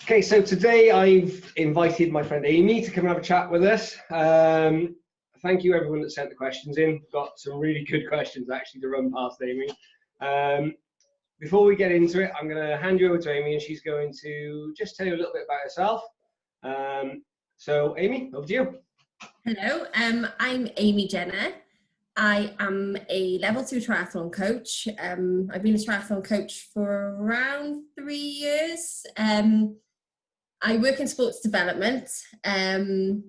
Okay, so today I've invited my friend Amy to come and have a chat with us. Thank you everyone that sent the questions in. Got some really good questions actually to run past Amy. Before we get into it, I'm going to hand you over to Amy and she's going to just tell you a little bit about herself. So Amy, over to you. Hello, I'm Amy Jenner. I am a level 2 triathlon coach. I've been a triathlon coach for around 3 years. I work in sports development, and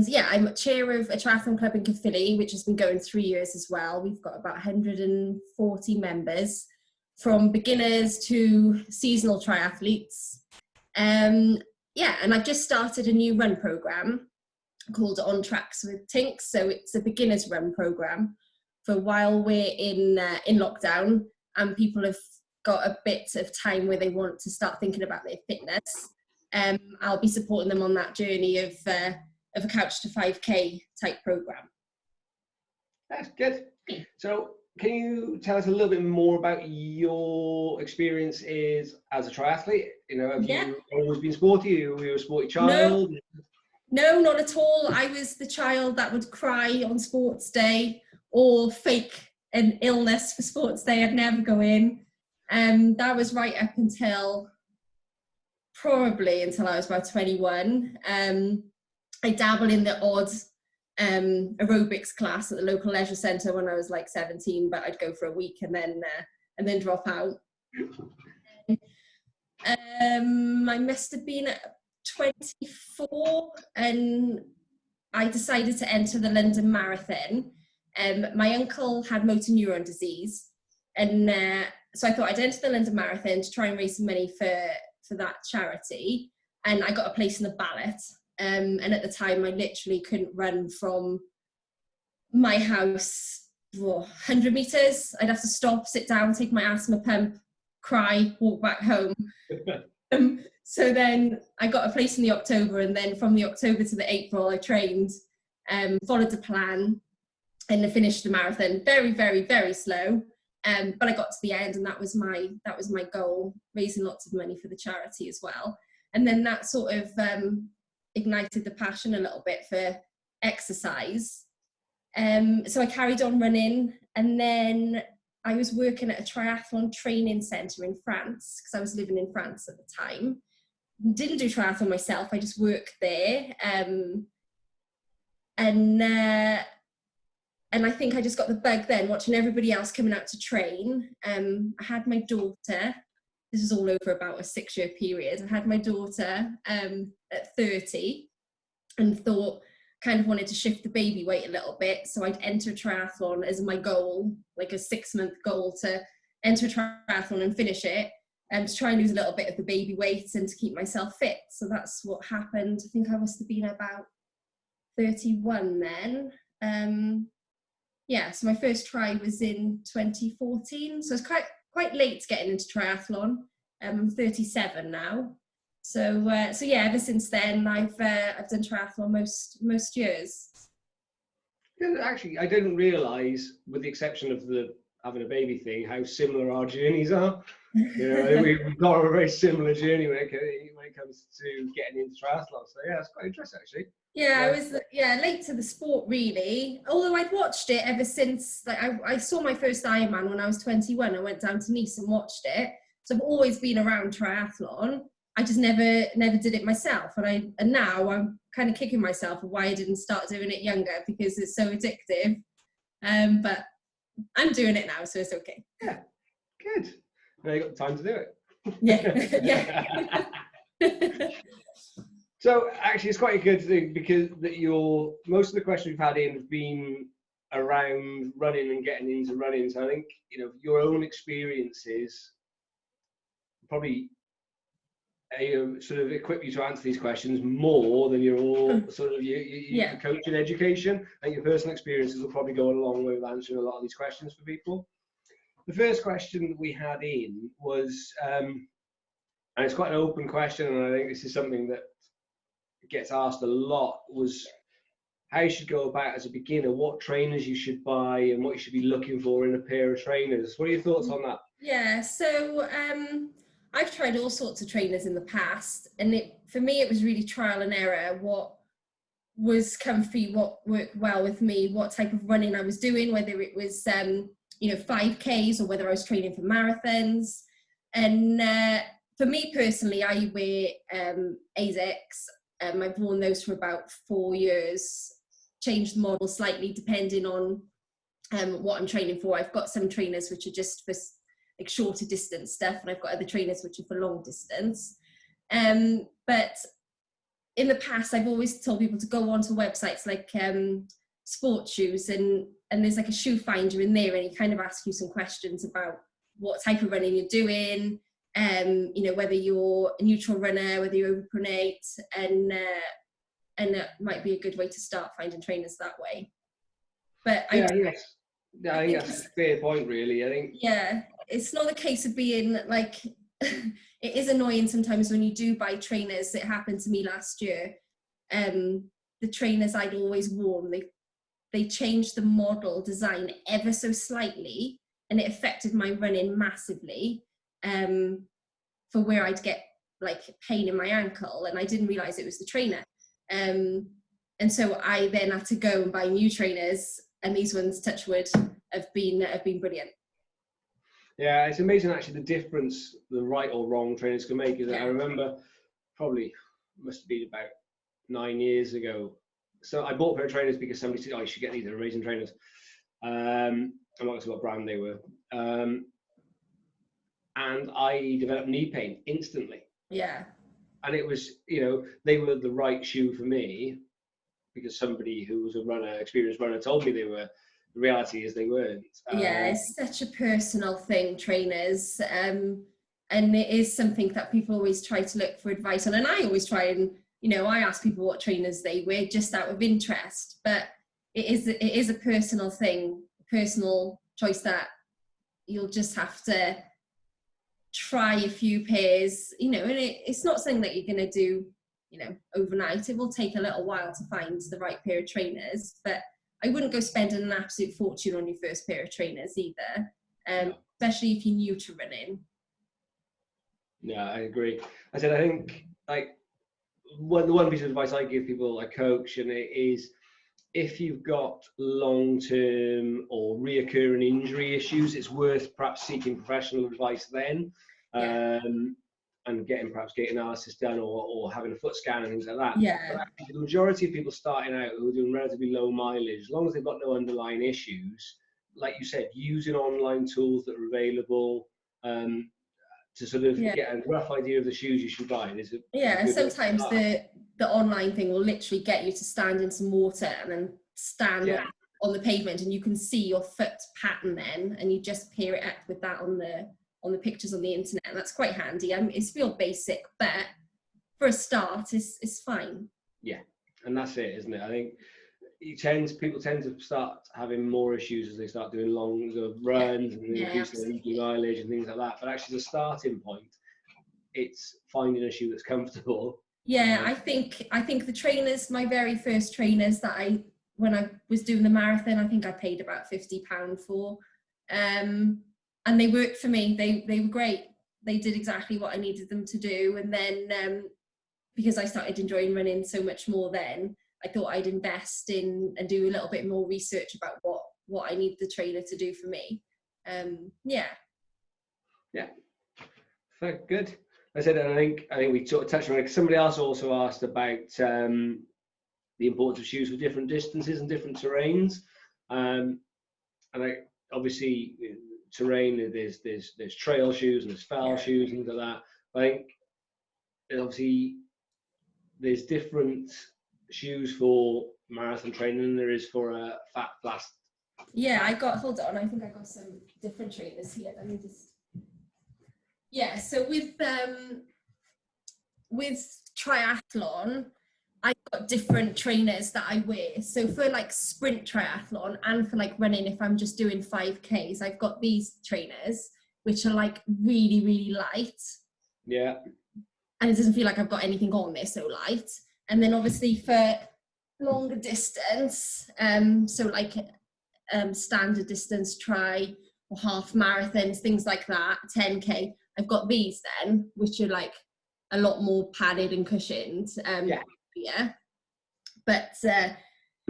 yeah, I'm chair of a triathlon club in Caerphilly, which has been going 3 years as well. We've got about 140 members, from beginners to seasonal triathletes. Yeah, and I've just started a new run program called On Tracks with Tinks. So it's a beginner's run program for while we're in lockdown and people have got a bit of time where they want to start thinking about their fitness. I'll be supporting them on that journey of a couch to 5K type program. That's good. So can you tell us a little bit more about your experiences as a triathlete? You know, have you always been sporty? Were you a sporty child? No, not at all. I was the child that would cry on sports day or fake an illness for sports day. I'd never go in. That was right up until probably until I was about 21. I dabbled in the odd aerobics class at the local leisure centre when I was like 17, but I'd go for a week and then drop out. I must have been at 24 and I decided to enter the London Marathon. My uncle had motor neuron disease, and so I thought I'd enter the London Marathon to try and raise some money for that charity, and I got a place in the ballot. And at the time I literally couldn't run from my house 100 meters. I'd have to stop, sit down, take my asthma pump, cry, walk back home. So then I got a place in the October, and then from the October to the April I trained, followed the plan, and I finished the marathon very, very, very slow. But I got to the end, and that was my goal, raising lots of money for the charity as well. And then that sort of ignited the passion a little bit for exercise. So I carried on running, and then I was working at a triathlon training centre in France, because I was living in France at the time. Didn't do triathlon myself, I just worked there. And I think I just got the bug then, watching everybody else coming out to train. I had my daughter, this was all over about a 6-year period. I had my daughter at 30 and thought, kind of wanted to shift the baby weight a little bit. So I'd enter triathlon as my goal, like a 6-month goal to enter triathlon and finish it, and to try and lose a little bit of the baby weight and to keep myself fit. So that's what happened. I think I must have been about 31 then. Yeah, so my first try was in 2014. So it's quite late getting into triathlon. I'm 37 now. So yeah, ever since then I've done triathlon most years. Actually, I didn't realise, with the exception of the having a baby thing, how similar our journeys are. You know, we've got a very similar journey when it comes to getting into triathlon. So yeah, it's quite interesting actually. Yeah, I was late to the sport really. Although I'd watched it ever since. Like I saw my first Ironman when I was 21. I went down to Nice and watched it. So I've always been around triathlon. I just never did it myself. And now I'm kind of kicking myself for why I didn't start doing it younger, because it's so addictive. But I'm doing it now, so it's okay. Yeah, good. Now you got the time to do it. Yeah, yeah. So actually, it's quite a good thing, because most of the questions we've had in have been around running and getting into running. So I think, you know, your own experiences probably sort of equip you to answer these questions more than your sort of your coaching education. And your personal experiences will probably go a long way with answering a lot of these questions for people. The first question that we had in was, and it's quite an open question, and I think this is something that gets asked a lot, was how you should go about as a beginner, what trainers you should buy and what you should be looking for in a pair of trainers. What are your thoughts on that? Yeah, so I've tried all sorts of trainers in the past, and for me it was really trial and error. What was comfy, what worked well with me, what type of running I was doing, whether it was 5Ks or whether I was training for marathons. And for me personally, I wear ASICs. I've worn those for about 4 years, changed the model slightly depending on what I'm training for. I've got some trainers which are just for like shorter distance stuff, and I've got other trainers which are for long distance. But in the past, I've always told people to go onto websites like Sports Shoes, and there's like a shoe finder in there, and he kind of asks you some questions about what type of running you're doing, whether you're a neutral runner, whether you overpronate, and it might be a good way to start finding trainers that way. But I think that's a fair point, really. I think it's not a case of being like it is annoying sometimes when you do buy trainers. It happened to me last year. The trainers I'd always worn, they changed the model design ever so slightly, and it affected my running massively, for where I'd get like pain in my ankle, and I didn't realize it was the trainer. And so I then had to go and buy new trainers, and these ones, touch wood, have been brilliant. Yeah, it's amazing actually the difference the right or wrong trainers can make. I remember probably must have been about 9 years ago. So I bought a pair of trainers because somebody said, "Oh, you should get these. They're amazing trainers." I'm not going to say what brand they were. And I developed knee pain instantly. Yeah. And it was, they were the right shoe for me because somebody who was a runner, experienced runner, told me they were. The reality is they weren't. It's such a personal thing, trainers. And it is something that people always try to look for advice on. And I always try and, I ask people what trainers they wear just out of interest. But it is a personal thing, personal choice that you'll just have to try a few pairs, and it's not something that you're going to do, overnight. It will take a little while to find the right pair of trainers, but I wouldn't go spending an absolute fortune on your first pair of trainers either, especially if you're new to running. Yeah, I agree. I think like the one piece of advice I give people I coach, and it is if you've got long-term or reoccurring injury issues, it's worth perhaps seeking professional advice then, and getting perhaps gait analysis done or having a foot scan and things like that. Yeah. But actually, the majority of people starting out who are doing relatively low mileage, as long as they've got no underlying issues, like you said, using online tools that are available to sort of get a rough idea of the shoes you should buy. Sometimes the online thing will literally get you to stand in some water and then stand on the pavement, and you can see your foot pattern then, and you just pair it up with that on the pictures on the internet, and that's quite handy. It's real basic, but for a start, it's fine. Yeah, and that's it, isn't it? I think people tend to start having more issues as they start doing longer runs and increasing their mileage and things like that. But actually, the starting point, it's finding a shoe that's comfortable. Yeah, I think the trainers, my very first trainers that when I was doing the marathon, I think I paid about £50 for. And they worked for me. They were great. They did exactly what I needed them to do. And then because I started enjoying running so much more then, I thought I'd invest in and do a little bit more research about what I need the trainer to do for me. Yeah. So good. I said, and I think we sort of touched on it. Somebody else also asked about the importance of shoes for different distances and different terrains. And obviously terrain, there's trail shoes and there's fell shoes and things like that. But I think obviously there's different shoes for marathon training than there is for a fat blast. Hold on, I think I got some different trainers here. Let me just. Yeah, so with triathlon, I've got different trainers that I wear. So for like sprint triathlon and for like running, if I'm just doing 5Ks, I've got these trainers, which are like really, really light. Yeah. And it doesn't feel like I've got anything on, they're so light. And then obviously for longer distance, so like standard distance tri or half marathons, things like that, 10K, I've got these then, which are like a lot more padded and cushioned. Yeah. But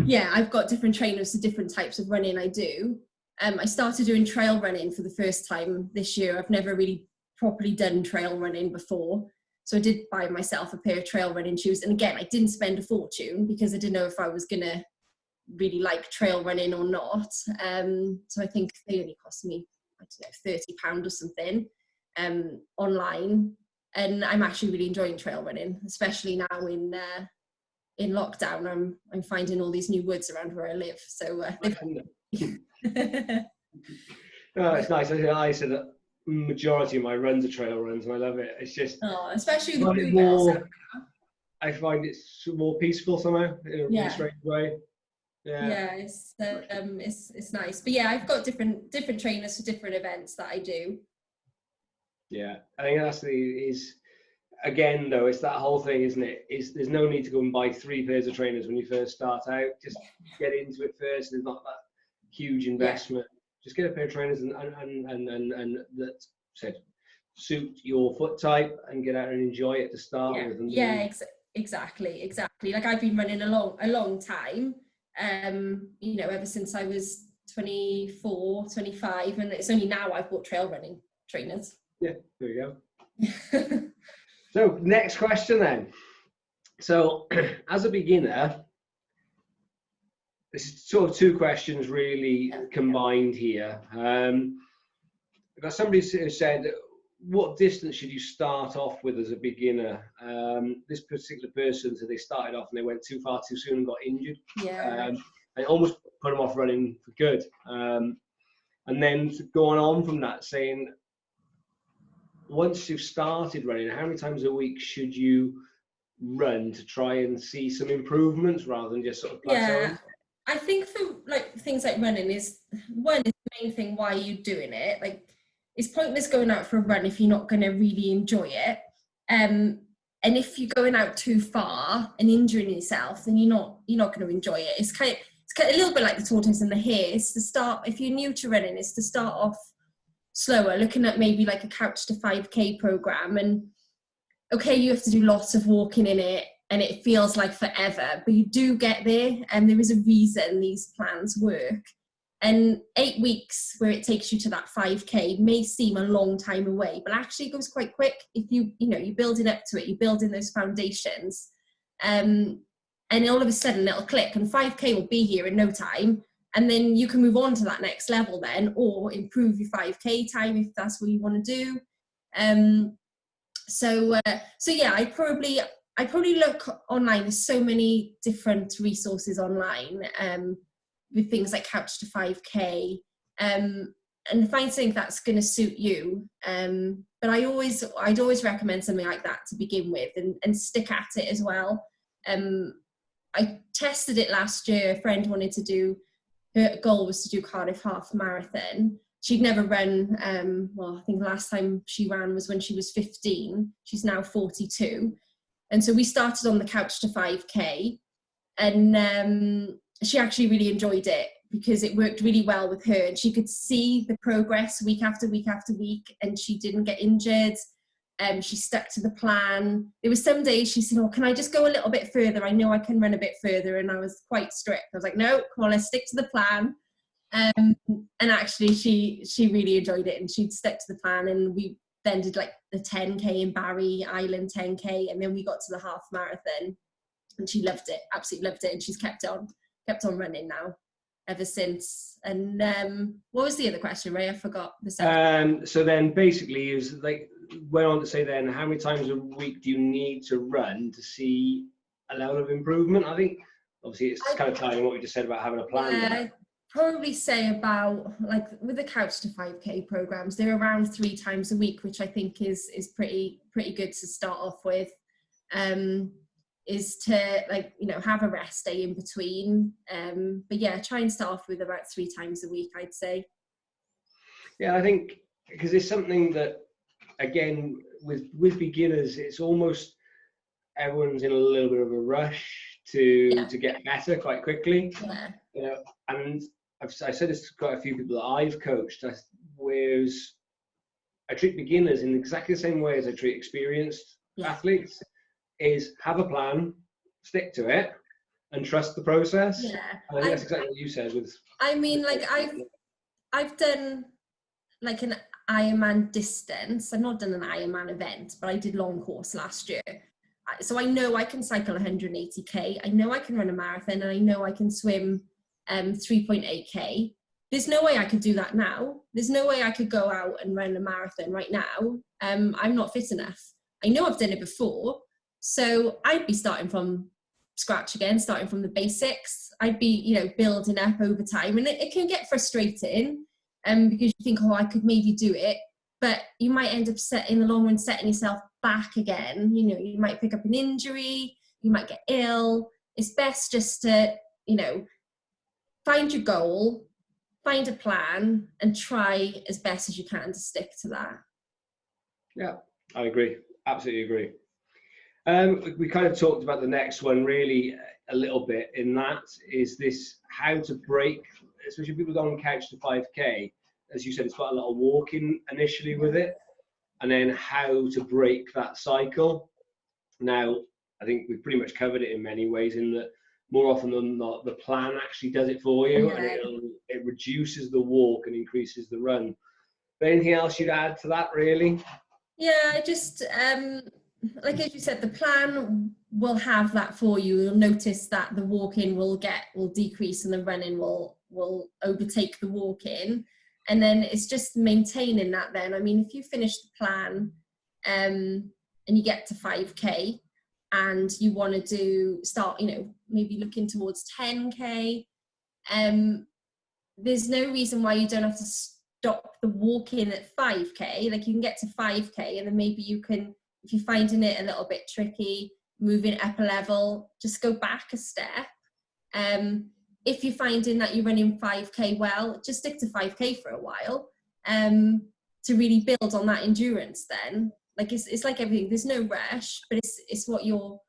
yeah, I've got different trainers for different types of running I do. I started doing trail running for the first time this year. I've never really properly done trail running before. So I did buy myself a pair of trail running shoes. And again, I didn't spend a fortune because I didn't know if I was going to really like trail running or not. So I think they only cost me, I don't know, £30 or something online. And I'm actually really enjoying trail running, especially now in lockdown. I'm finding all these new woods around where I live. So oh, it's nice. I said that majority of my runs are trail runs, and I love it. It's just especially the bluebells. I find it's more peaceful somehow in a really strange way. Yeah, it's nice. But yeah, I've got different trainers for different events that I do. Yeah, I think that's again though, it's that whole thing, isn't it? There's no need to go and buy 3 pairs of trainers when you first start out. Just get into it first. There's not that huge investment. Just get a pair of trainers and that said suit your foot type and get out and enjoy it to start with. And exactly. Like I've been running a long time. You know, ever since I was 24, 25, and it's only now I've bought trail running trainers. Yeah, there you go. So next question then. So as a beginner, this is sort of 2 questions really combined here. I've got somebody who said, what distance should you start off with as a beginner? This particular person, so they started off and they went too far too soon and got injured. It almost put them off running for good. And then going on from that, saying, once you've started running, how many times a week should you run to try and see some improvements rather than just sort of plateauing? I think for like things like running is the main thing why you're doing it. Like, it's pointless going out for a run if you're not going to really enjoy it. And if you're going out too far and injuring yourself, then you're not going to enjoy it. It's kind of a little bit like the tortoise and the hare. It's to start, if you're new to running, it's to start off slower, looking at maybe like a couch to 5K program. And okay, you have to do lots of walking in it and it feels like forever, but you do get there, and there is a reason these plans work. And 8 weeks where it takes you to that 5K may seem a long time away, but actually it goes quite quick if you're building up to it, you're building those foundations. And all of a sudden it'll click and 5K will be here in no time. And then you can move on to that next level then, or improve your 5K time if that's what you want to do. So yeah, I probably look online. There's so many different resources online with things like couch to 5K, and find something that's going to suit you. But I'd always recommend something like that to begin with, and stick at it as well. I tested it last year. A friend wanted to do, her goal was to do Cardiff Half Marathon. She'd never run, I think the last time she ran was when she was 15. She's now 42. And so we started on the couch to 5K, and she actually really enjoyed it because it worked really well with her, and she could see the progress week after week after week, and she didn't get injured. She stuck to the plan. There were some days she said, can I just go a little bit further? I know I can run a bit further. And I was quite strict. I was like, no, come on, let's stick to the plan. And actually she really enjoyed it, and she'd stuck to the plan, and we then did like the 10K in Barry Island 10K, and then we got to the half marathon, and she loved it, absolutely loved it, and she's kept on running now ever since. And what was the other question, Ray? I forgot the second. So then basically it was like, went on to say then, how many times a week do you need to run to see a level of improvement? I think obviously it's kind of tying what we just said about having a plan. I'd probably say about, like with the couch to 5K programs, they're around 3 times a week, which I think is pretty good to start off with. Is to have a rest day in between. But yeah, try and start off with about 3 times a week, I'd say. Yeah, I think because it's something that, again, with beginners, it's almost everyone's in a little bit of a rush to get better quite quickly. And I said this to quite a few people that I've coached, whereas I treat beginners in exactly the same way as I treat experienced athletes, is have a plan, stick to it, and trust the process. Yeah. I think that's exactly what you said with... I mean, like I've done like an Ironman distance. I've not done an Ironman event, but I did long course last year. So I know I can cycle 180k. I know I can run a marathon, and I know I can swim 3.8k. There's no way I could do that now. There's no way I could go out and run a marathon right now. I'm not fit enough. I know I've done it before, so I'd be starting from scratch again, starting from the basics. I'd be, you know, building up over time, and it can get frustrating, because you think, oh, I could maybe do it, but you might end up in the long run setting yourself back again. You know, you might pick up an injury, you might get ill. It's best just to, you know, find your goal, find a plan, and try as best as you can to stick to that. Yeah, I agree. Absolutely agree. We kind of talked about the next one really a little bit, in that is this how to break, especially people go on couch to 5k. As you said, it's quite a lot of walking initially with it, and then how to break that cycle. Now, I think we've pretty much covered it in many ways, in that more often than not, the plan actually does it for you, and it reduces the walk and increases the run. But anything else you'd add to that, really? Yeah, I just, like as you said, the plan will have that for you. You'll notice that the walking will decrease and the running will overtake the walking. And then it's just maintaining that then. I mean, if you finish the plan and you get to 5k and you want to start, you know, maybe looking towards 10k, there's no reason why you don't have to stop the walking at 5k. Like, you can get to 5k, and then maybe you can, if you're finding it a little bit tricky, moving up a level, just go back a step. If you're finding that you're running 5k well, just stick to 5k for a while, to really build on that endurance then. Like, it's like everything, there's no rush, but it's what your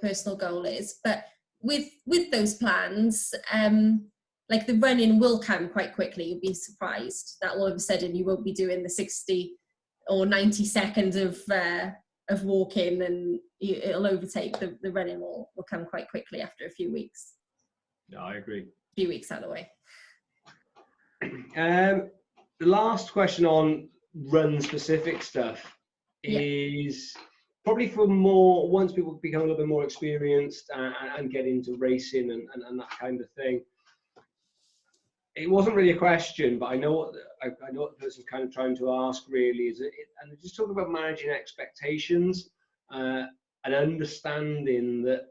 personal goal is. But with those plans, like, the running will come quite quickly. You'll be surprised that all of a sudden you won't be doing the 60 or 90 seconds of walking, and it'll overtake. The running will come quite quickly after a few weeks. No, I agree. A few weeks out of the way. The last question on run specific stuff is probably for more, once people become a little bit more experienced and get into racing and that kind of thing. It wasn't really a question, but I know what the person's kind of trying to ask really is, and just talking about managing expectations and understanding that,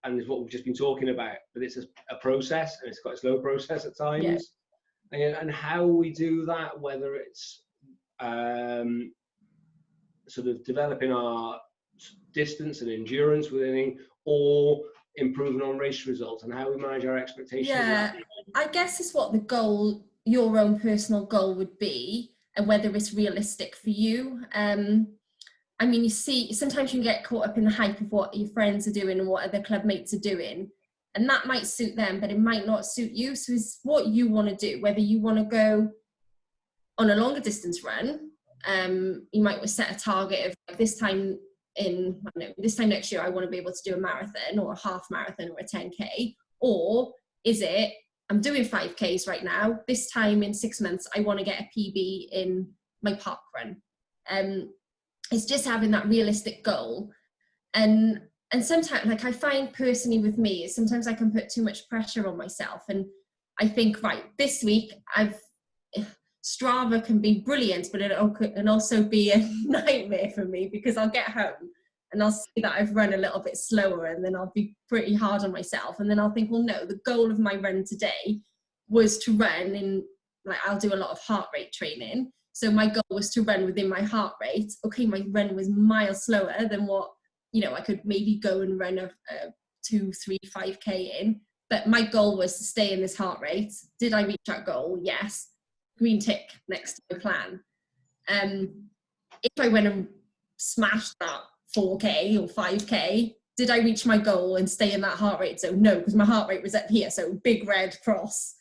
and is what we've just been talking about, but it's a process, and it's quite a slow process at times. And how we do that, whether it's sort of developing our distance and endurance within, or improving on race results, and how we manage our expectations. Yeah, I guess it's what the goal, your own personal goal would be, and whether it's realistic for you. I mean, you see, sometimes you can get caught up in the hype of what your friends are doing and what other club mates are doing, and that might suit them, but it might not suit you. So it's what you want to do, whether you want to go on a longer distance run. You might set a target of, like, this time next year I want to be able to do a marathon or a half marathon or a 10k, or is it, I'm doing 5ks right now, this time in 6 months I want to get a PB in my park run. It's just having that realistic goal. And sometimes, like, I find personally with me, sometimes I can put too much pressure on myself, and I think, right, this week Strava can be brilliant, but it can also be a nightmare for me, because I'll get home and I'll see that I've run a little bit slower, and then I'll be pretty hard on myself, and then I'll think, well, no, the goal of my run today was to run in, like, I'll do a lot of heart rate training, so my goal was to run within my heart rate. Okay, my run was miles slower than what, you know, I could maybe go and run a 2, 3, 5k in, but my goal was to stay in this heart rate. Did I reach that goal? Yes. Green tick next to the plan. If I went and smashed that 4k or 5k, did I reach my goal and stay in that heart rate zone? No, because my heart rate was up here, so big red cross.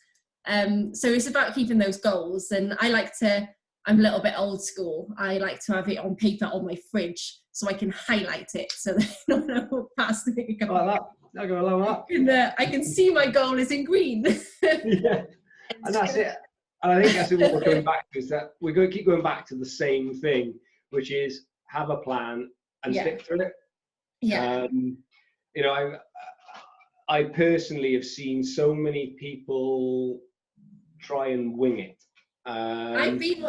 So it's about keeping those goals, and I like to I'm a little bit old school. I like to have it on paper on my fridge so I can highlight it so that I don't know past the I like that. I'll go along with that. I can see my goal is in green. Yeah, and that's it. And I think that's what we're coming back to, is that we're going to keep going back to the same thing, which is have a plan and stick to it. Yeah. You know, I personally have seen so many people try and wing it. I've been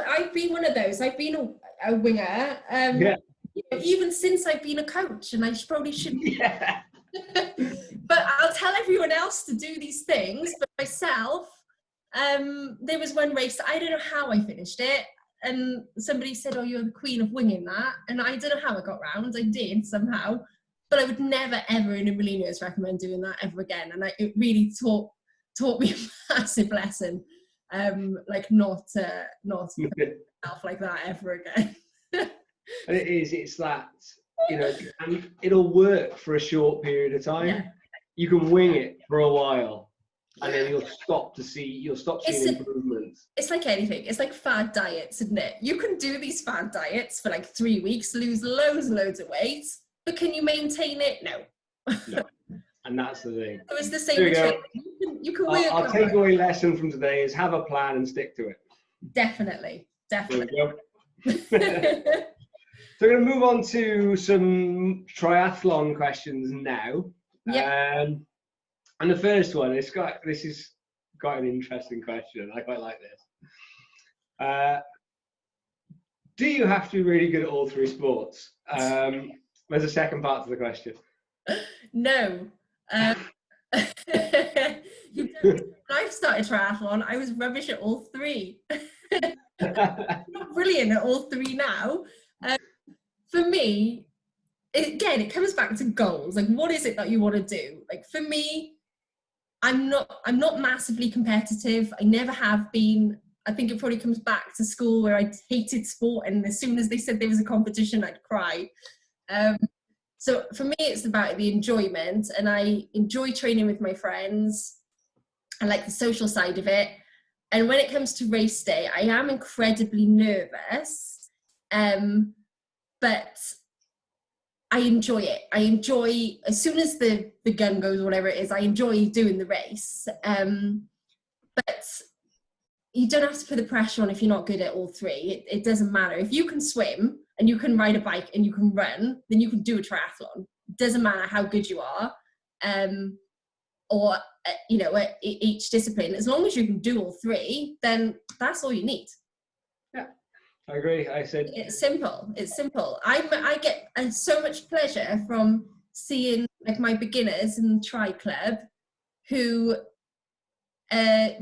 one of those. I've been a winger. Yeah. Even since I've been a coach, and I probably shouldn't. Yeah. But I'll tell everyone else to do these things. But myself, there was one race, I don't know how I finished it. And somebody said, oh, you're the queen of winging that. And I don't know how I got round. I did somehow. But I would never, ever in a million years recommend doing that ever again. And it really taught me a massive lesson. Like not myself like that ever again. And it's that, you know, and it'll work for a short period of time. Yeah. You can wing it for a while, and then you'll stop seeing improvements. It's like anything. It's like fad diets, isn't it? You can do these fad diets for like 3 weeks, lose loads of weight, but can you maintain it? No. And that's the thing. So it's the same with training. You can work. Our takeaway lesson from today is have a plan and stick to it. Definitely. There we go. So we're going to move on to some triathlon questions now. Yep. And the first one, this is quite an interesting question. I quite like this. Do you have to be really good at all three sports? There's a second part to the question. No. When I started triathlon, I was rubbish at all three. I'm not brilliant at all three now. For me, it comes back to goals. Like, what is it that you want to do? Like, for me, I'm not massively competitive. I never have been. I think it probably comes back to school where I hated sport, and as soon as they said there was a competition, I'd cry. So for me, it's about the enjoyment, and I enjoy training with my friends. I like the social side of it. And when it comes to race day, I am incredibly nervous, but I enjoy it. I enjoy, as soon as the gun goes, whatever it is, I enjoy doing the race. But you don't have to put the pressure on if you're not good at all three. It doesn't matter. If you can swim and you can ride a bike and you can run, then you can do a triathlon. It doesn't matter how good you are, or each discipline. As long as you can do all three, then that's all you need. Yeah, I agree. It's simple. I get so much pleasure from seeing like my beginners in Tri Club who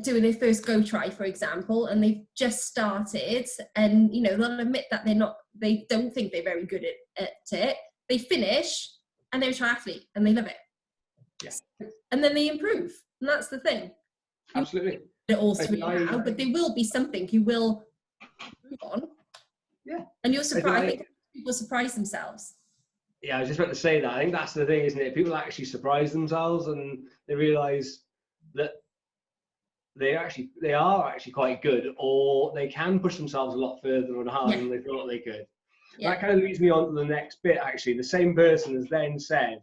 doing their first go try, for example, and they've just started, and they'll admit that they don't think they're very good at it. They finish and they're a triathlete and they love it. Yes. And then they improve, and that's the thing. Absolutely. They're all three now, but there will be something you will move on. Yeah. And you're surprised. I think people surprise themselves. Yeah, I was just about to say that. I think that's the thing, isn't it? People actually surprise themselves and they realise that they are actually quite good, or they can push themselves a lot further and harder than they thought they could. Yeah. That kind of leads me on to the next bit, actually. The same person has then said,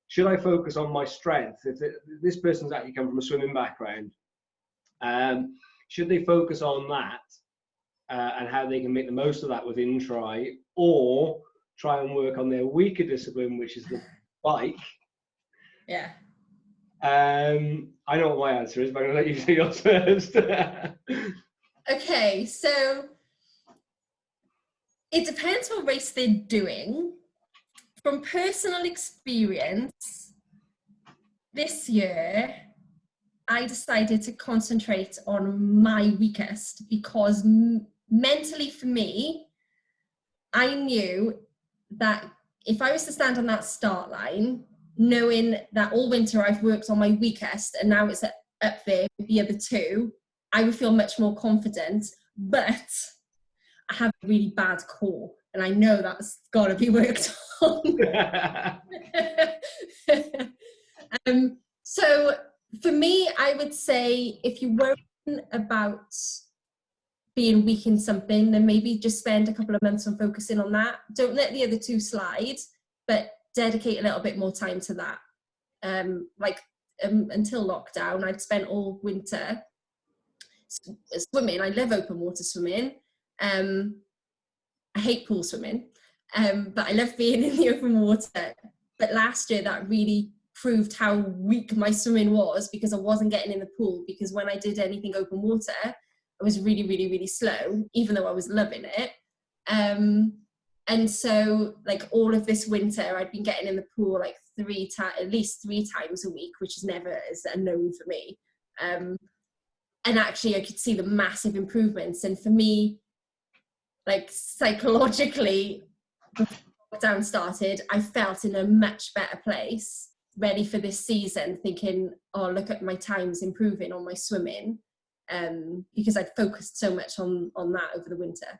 should I focus on my strength? If this person's actually come from a swimming background, should they focus on that and how they can make the most of that within Tri, or try and work on their weaker discipline, which is the bike? Yeah. I know what my answer is, but I'm going to let you say yours first. Okay, so it depends what race they're doing. From personal experience, this year, I decided to concentrate on my weakest because mentally for me, I knew that if I was to stand on that start line, knowing that all winter I've worked on my weakest and now it's up there with the other two, I would feel much more confident. But I have a really bad core, and I know that's got to be worked on. So for me, I would say if you're worrying about being weak in something, then maybe just spend a couple of months on focusing on that. Don't let the other two slide, but dedicate a little bit more time to that. Until lockdown, I'd spent all winter swimming. I love open water swimming. I hate pool swimming, but I love being in the open water. But last year, that really proved how weak my swimming was, because I wasn't getting in the pool, because when I did anything open water, I was really, really, really slow, even though I was loving it. And so like all of this winter, I'd been getting in the pool like at least three times a week, which is never as a no for me. And actually I could see the massive improvements. And for me, like psychologically, before lockdown started, I felt in a much better place, ready for this season, thinking, oh, look at my times improving on my swimming, because I'd focused so much on that over the winter.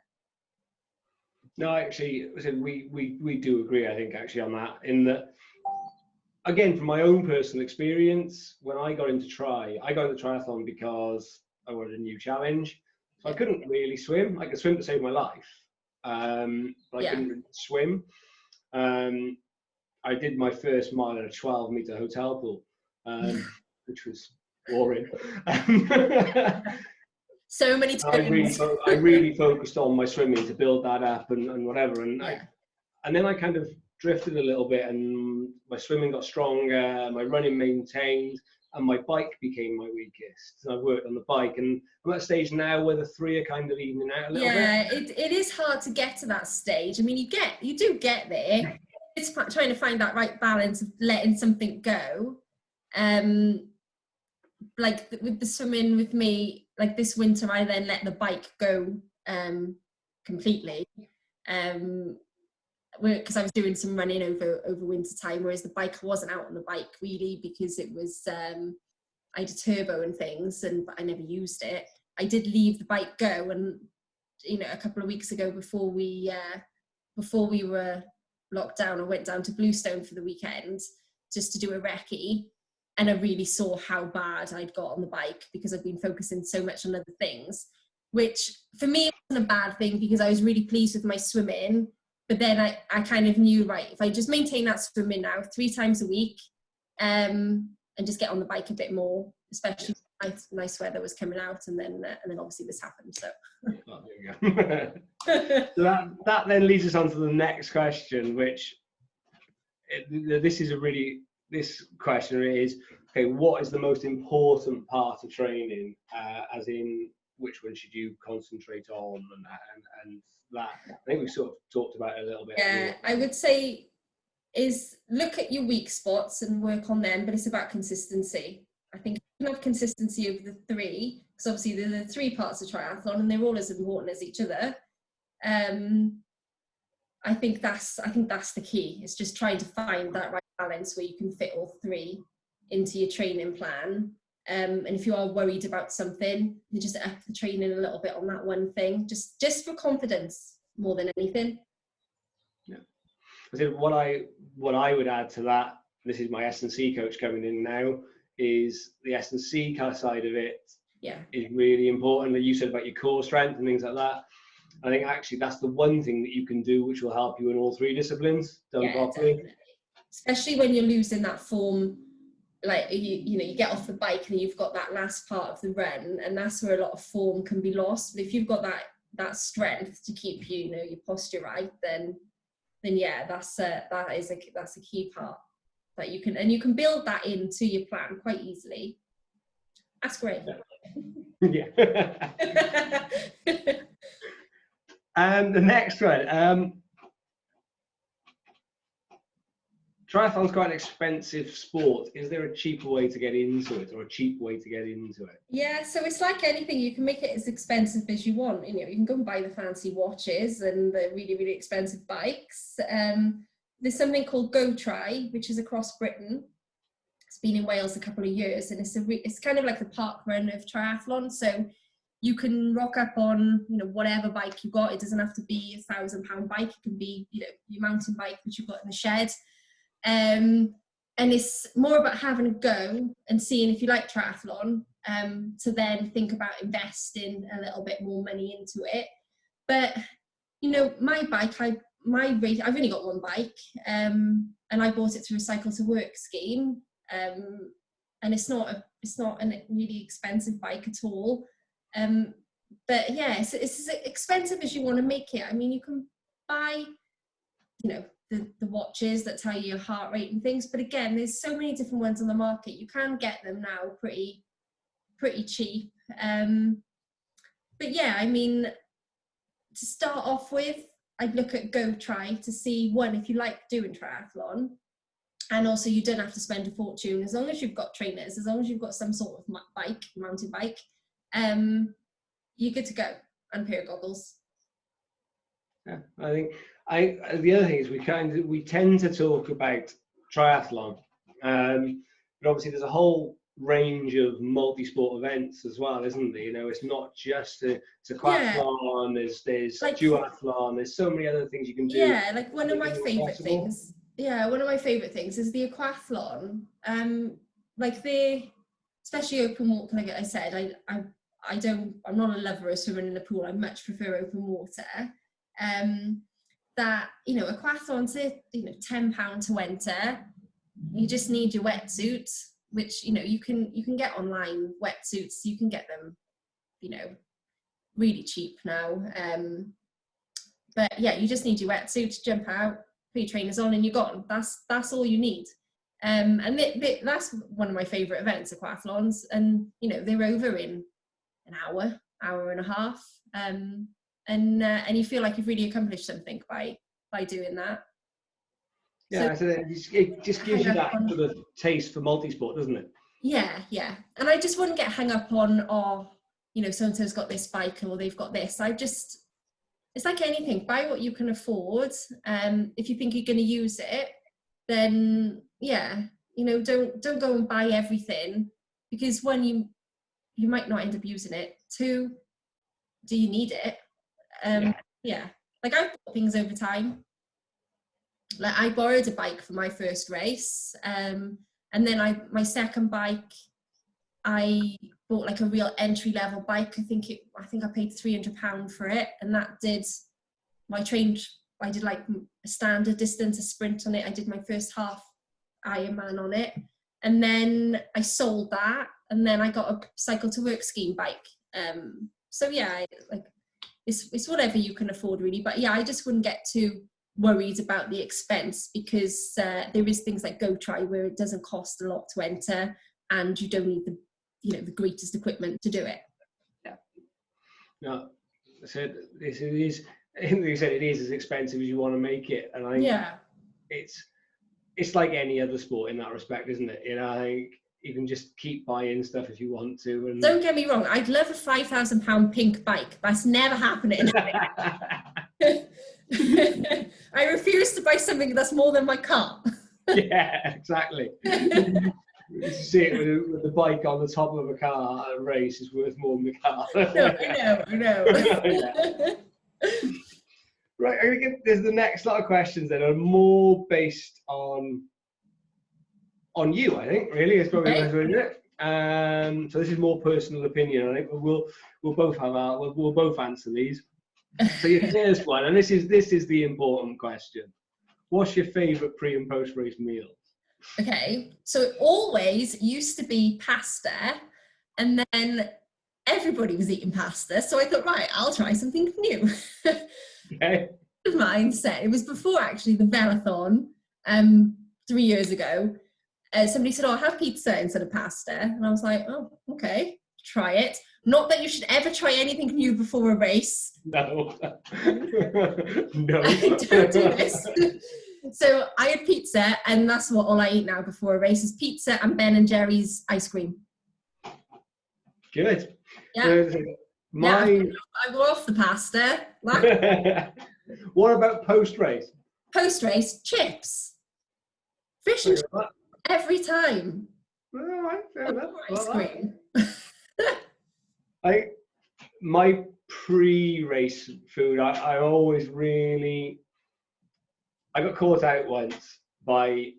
No, actually, we do agree, I think, actually, on that. In that, again, from my own personal experience, when I got into triathlon because I wanted a new challenge. So I couldn't really swim. I could swim to save my life, but I couldn't really swim. I did my first mile in a 12-meter hotel pool, which was boring. So many times. I really focused on my swimming to build that up and whatever. And then I kind of drifted a little bit, and my swimming got stronger, my running maintained, and my bike became my weakest. And I worked on the bike, and I'm at a stage now where the three are kind of evening out a little bit. Yeah, it is hard to get to that stage. I mean, you do get there. It's trying to find that right balance of letting something go. Like with the swimming with me, like this winter, I then let the bike go completely. Because I was doing some running over winter time, whereas the bike, I wasn't out on the bike really, because it was I had a turbo and things, but I never used it. I did leave the bike go, and a couple of weeks ago, before we were locked down, I went down to Bluestone for the weekend just to do a recce, and I really saw how bad I'd got on the bike, because I've been focusing so much on other things, which for me wasn't a bad thing, because I was really pleased with my swimming. But then I kind of knew, right, if I just maintain that swimming now 3 times a week, and just get on the bike a bit more, especially nice weather was coming out, and then obviously this happened. So, oh, there you go. So that then leads us on to the next question, which this question is, okay, what is the most important part of training? As in, which one should you concentrate on, and that? I think we've sort of talked about it a little bit. Yeah, I would say is look at your weak spots and work on them, but it's about consistency. I think you can have consistency over the 3, because obviously there are the 3 parts of triathlon, and they're all as important as each other. I think that's the key. It's just trying to find that right balance where you can fit all 3 into your training plan. And if you are worried about something, you just up the training a little bit on that one thing, just for confidence more than anything. Yeah. I think what I would add to that, this is my S&C coach coming in now, is the S&C side of it. Yeah, is really important. Like you said about your core strength and things like that. I think actually that's the one thing that you can do which will help you in all 3 disciplines done properly. Definitely. Especially when you're losing that form, like you get off the bike and you've got that last part of the run, and that's where a lot of form can be lost. But if you've got that strength to keep your posture right, then yeah, that's a key part that you can build that into your plan quite easily. That's great. Yeah. And the next one, triathlon's quite an expensive sport. Is there a cheaper way to get into it, or a cheap way to get into it? Yeah, so it's like anything. You can make it as expensive as you want. You can go and buy the fancy watches and the really, really expensive bikes. There's something called Go Tri, which is across Britain. It's been in Wales a couple of years, and it's kind of like the park run of triathlon. So you can rock up on whatever bike you got. It doesn't have to be a £1,000 bike. It can be your mountain bike which you've got in the shed. And it's more about having a go and seeing if you like triathlon, to then think about investing a little bit more money into it. But you know, my bike, I've only got one bike, and I bought it through a cycle to work scheme, and it's not a really expensive bike at all. But yeah, it's as expensive as you want to make it. I mean, you can buy, you know, the watches that tell you your heart rate and things, but again, there's so many different ones on the market. You can get them now pretty cheap. But yeah, I mean, to start off with, I'd look at GoTri to see, one, if you like doing triathlon, and also you don't have to spend a fortune as long as you've got trainers, as long as you've got some sort of mountain bike, you're good to go, and a pair of goggles. Yeah, I think the other thing is we tend to talk about triathlon, but obviously there's a whole range of multi-sport events as well, isn't there? You know, it's not just a aquathlon. There's like duathlon. There's so many other things you can do. Yeah, like one of my favorite things. Yeah, one of my favorite things is the aquathlon. Like especially open water. Like I said, I'm not a lover of swimming in the pool. I much prefer open water. That, you know, aquathlon's £10 to enter. You just need your wetsuit, which, you know, you can get online wetsuits. You can get them, you know, really cheap now. But yeah, you just need your wetsuit to jump out, put your trainers on, and you're gone. That's all you need. And that's one of my favorite events, aquathlons. And you know, they're over in an hour and a half. And you feel like you've really accomplished something by doing that. Yeah, so it just gives you that sort of taste for multi-sport, doesn't it? Yeah. And I just wouldn't get hung up on, you know, so-and-so's got this bike or they've got this. It's like anything, buy what you can afford. If you think you're going to use it, then yeah, you know, don't go and buy everything, because one, you might not end up using it. Two, do you need it? Yeah. Like I've bought things over time. Like I borrowed a bike for my first race, and then my second bike, I bought like a real entry level bike. I think I paid £300 for it, and that did I did like a standard distance, a sprint on it. I did my first half Ironman on it, and then I sold that, and then I got a cycle to work scheme bike. So yeah, like it's whatever you can afford really. But yeah, I just wouldn't get too worried about the expense, because there is things like GoTri where it doesn't cost a lot to enter, and you don't need the greatest equipment to do it. Yeah. No, so this is, you said, it is as expensive as you want to make it, and I think it's like any other sport in that respect, isn't it? You know, I think you can just keep buying stuff if you want to. And don't get me wrong, I'd love a £5,000 pink bike. That's never happening. I refuse to buy something that's more than my car. Yeah, exactly. You see it with the bike on the top of a car at a race is worth more than the car. I know. Right, I think there's the next lot of questions that are more based on you, I think, really. It's probably the best way to do it. So this is more personal opinion. I think we'll both answer these. So your first one, and this is the important question. What's your favourite pre and post race meal? Okay, so it always used to be pasta, and then everybody was eating pasta, so I thought, right, I'll try something new. Okay. Mindset. It was before actually the Velothon, 3 years ago. Somebody said, "Oh, have pizza instead of pasta," and I was like, "Oh, okay, try it." Not that you should ever try anything new before a race. No. No. Don't do this. So I had pizza, and that's all I eat now before a race is pizza and Ben & Jerry's ice cream. Good. Yeah. I go off the pasta. What about post-race? Post-race, chips. Fish and chips every time. All right, fair enough. Ice cream. My pre-race food, I always really... I got caught out once I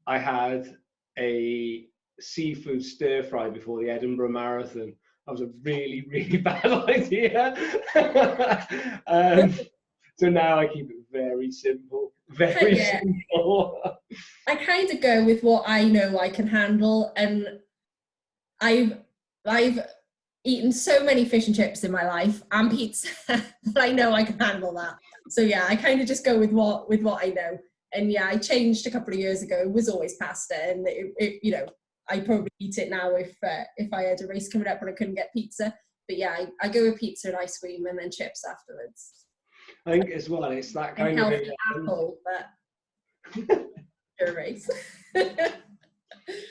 had a seafood stir fry before the Edinburgh Marathon. That was a really, really bad idea. So now I keep it very simple, very simple. I kind of go with what I know I can handle, and I've eaten so many fish and chips in my life and pizza that I know I can handle that. So yeah, I kind of just go with what I know. And yeah, I changed a couple of years ago. It was always pasta, and it you know, I'd probably eat it now if I had a race coming up and I couldn't get pizza. But yeah, I go with pizza and ice cream and then chips afterwards. I think as well, it's that kind of healthy apple, but a race. I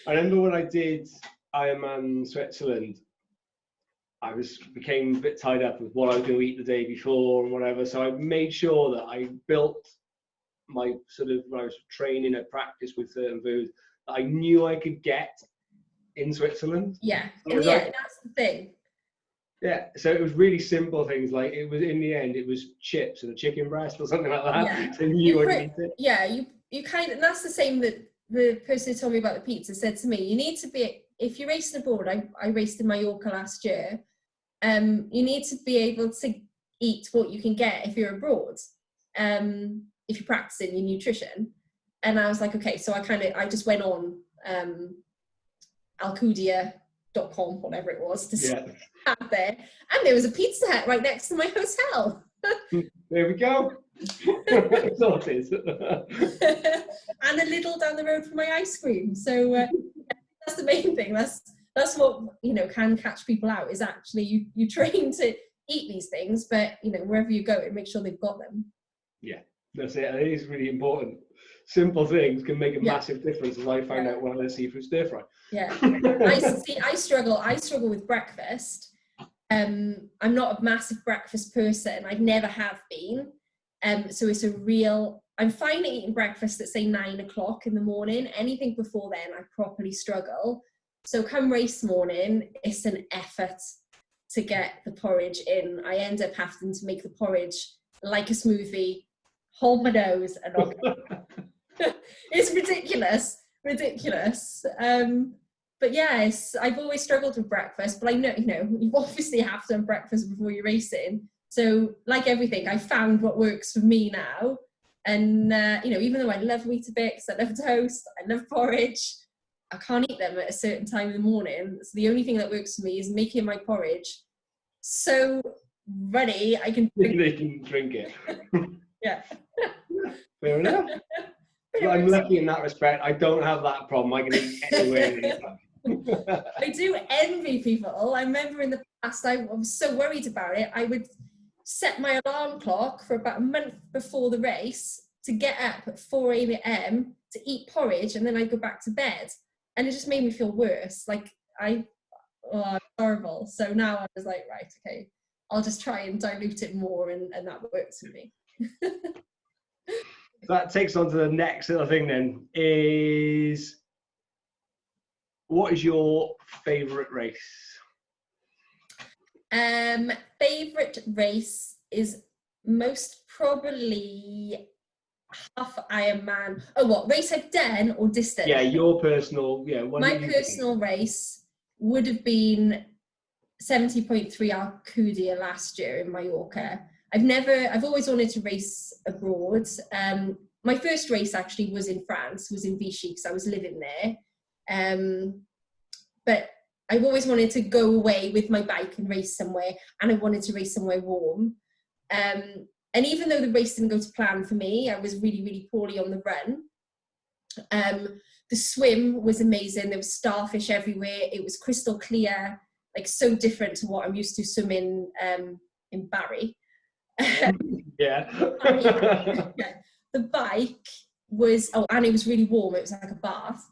remember when I did Ironman Switzerland, I became a bit tied up with what I was going to eat the day before and whatever. So I made sure that I built my sort of, when I was training at practice with certain foods that I knew I could get in Switzerland. Yeah, so and yeah, that's the thing. Yeah, so it was really simple things, like it was, in the end, it was chips and a chicken breast or something like that. Yeah. So you would eat it. Yeah, you kind of, and that's the same that the person who told me about the pizza said to me. You need to be, if you're racing abroad, I raced in Mallorca last year, you need to be able to eat what you can get if you're abroad, if you're practicing your nutrition. And I was like, okay, so I just went on Alcudia.com, whatever it was, to see out there, and there was a Pizza Hut right next to my hotel. There we go. Sorted. And a little down the road for my ice cream. So that's the main thing. That's what, you know, can catch people out, is actually you train to eat these things, but you know, wherever you go, make sure they've got them. Yeah, that's it. It is really important. Simple things can make a massive difference, as I found out when I had a seafood stir fry. Yeah, I struggle with breakfast. I'm not a massive breakfast person. I never have been. So it's I'm fine at eating breakfast at say 9 o'clock in the morning. Anything before then, I properly struggle. So come race morning, it's an effort to get the porridge in. I end up having to make the porridge like a smoothie, hold my nose, and I'll it's ridiculous. But yes, I've always struggled with breakfast, but I know, you know, you obviously have to have breakfast before you're racing. So like everything, I found what works for me now. And, you know, even though I love Weetabix, I love toast, I love porridge, I can't eat them at a certain time in the morning. So the only thing that works for me is making my porridge so ready I can drink it. Yeah. Fair enough. Well, I'm lucky in that respect. I don't have that problem. I can eat anywhere. I do envy people. I remember in the past, I was so worried about it. I would set my alarm clock for about a month before the race to get up at 4 a.m. to eat porridge, and then I'd go back to bed. And it just made me feel worse. Like, I'm horrible. So now I was like, right, okay, I'll just try and dilute it more, and that works for me. That takes on to the next little thing then, is what is your favourite race? Favourite race is most probably half Ironman. Oh, what race I've done or distance? Yeah, your personal. Yeah, my personal race would have been 70.3 Alcudia last year in Mallorca. I've always wanted to race abroad. My first race actually was in France, was in Vichy, because I was living there. But I've always wanted to go away with my bike and race somewhere, and I wanted to race somewhere warm. And even though the race didn't go to plan for me, I was really, really poorly on the run. The swim was amazing. There was starfish everywhere. It was crystal clear, like so different to what I'm used to swimming in Barry. Yeah. The bike was, and it was really warm. It was like a bath.